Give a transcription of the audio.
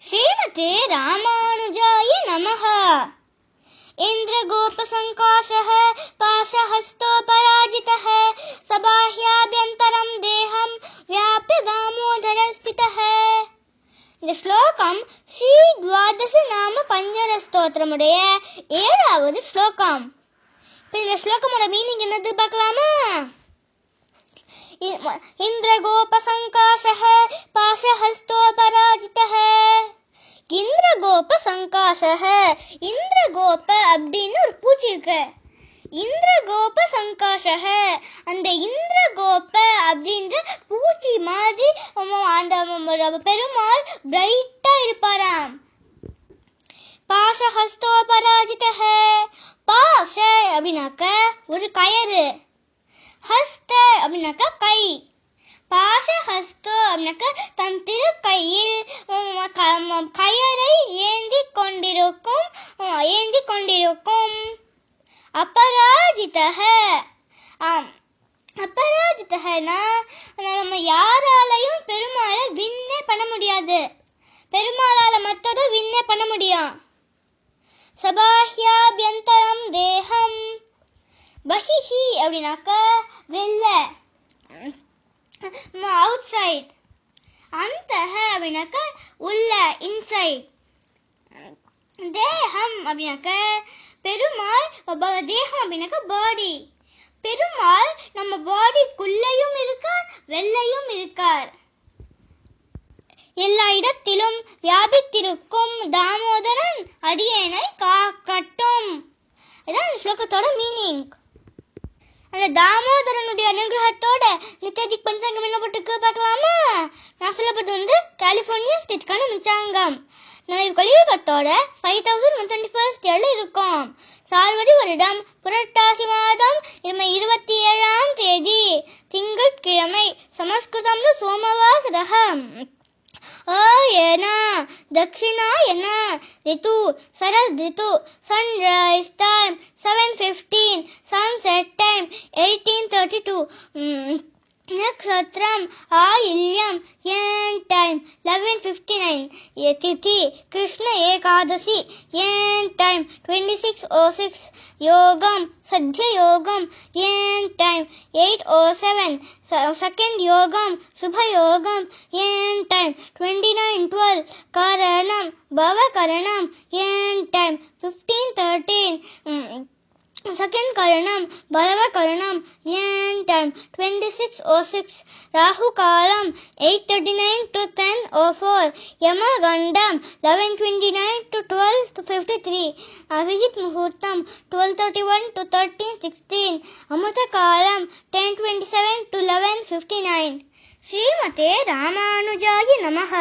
श्रीमते रामानुजाय नमः। इन्द्रगोपसङ्काशः पाशहस्तोपराजितः सबाह्याभ्यन्तरं देहं व्याप्य दामोदरस्थितः. இந்த ஸ்லோகம் ஸ்ரீ துவாதச நாம பஞ்சர ஸ்தோத்திரமுடைய 7வது ஸ்லோகம். இந்த ஸ்லோகமோட மீனிங் என்னது பார்க்கலாமா? இந்திரகோபசங்காசஹ பாசஹஸ்தோபராஜிதஹ. இந்திரகோபசங்காசஹ, இந்திரகோப அப்படின்னு ஒரு பூச்சி இருக்கு. இந்திரகோபசங்காசஹ, அந்த இந்திரகோப அப்படின்ற பூச்சி மாதிரி அந்த பெருமாள் பிரைட்டா இருப்பாராம். பாசஹஸ்தோபராஜிதஹ, பாச அப்படின்னாக்க ஒரு கயிறு, ஹஸ்த அப்படின்னாக்க கை. பாசஹஸ்த அப்படின்னாக்க தன் திரு கையில் கயரை ஏந்தி கொண்டிருக்கும். அபராஜிதஹ, அபராஜிதஹனா நம்ம யாராலையும் பெருமாளை விண்ணே பண்ண முடியாது. பெருமாளால மட்டும் விண்ணே பண்ண முடியும். சபாஹ்யாபியந்தரம் தேகம். பஹிஹி அப்படின்னாக்க வெளில, அவுட் சைட். அந்தஹ அப்படின்னாக்க உள்ள, இன்சைட். தேகம் அப்படின்னாக்க பெருமாள், தேகம் அப்படின்னாக்க பாடி. பெருமாள் நம்ம பாடிக்குள்ளேயும் இருக்கார், வெளிலையும் இருக்கார். எல்லா இடத்திலும் வியாபித்திருக்கும் தாமோதரன் அடியேனை காக்கட்டும். இதான் ஸ்லோகத்தோட மீனிங். அந்த தாமோதரனுடைய அனுகிரகத்தோட நித்தியாதிக் பஞ்சாங்கம் என்ன போட்டுருக்கு பார்க்கலாமா? நான் சொல்லப்பது கலிபோர்னியா ஸ்டேட்கான பஞ்சாங்கம். கலியுகத்தோட 5121 இருக்கும். சார்வரி வருடம் புரட்டாசி மாதம் 27ஆம் தேதி திங்கட்கிழமை. சமஸ்கிருதம்ல சோமவாசரகம். ஆயனா தக்ஷிணாயன ரிது சரத் ரிது. Sunrise time 7:15, sunset time 18:32. நக்ஷத்ரம் ஆயில்யம், என் டைம் 11:59. திதி கிருஷ்ண ஏகாதசி, என் டைம் 26:06. யோகம் சத்ய யோகம், என் டைம் 8:07. செகண்ட் யோகம் சுப யோகம், என் டைம் 29:12. கரணம் பவ கரணம், என் டைம் 15:13. செகண்ட் கரணம் பலவ கரணம், என் டைம் 26:06. ராகு காலம் 8:39 to 10:04. யமகண்டம் 11:29 to 12:53. அபிஜித் முகூர்த்தம் 12:31 to 13:16. அமிர்த காலம் 10:27 to 11:59. ஸ்ரீமதே ராமானுஜாய நமஹ.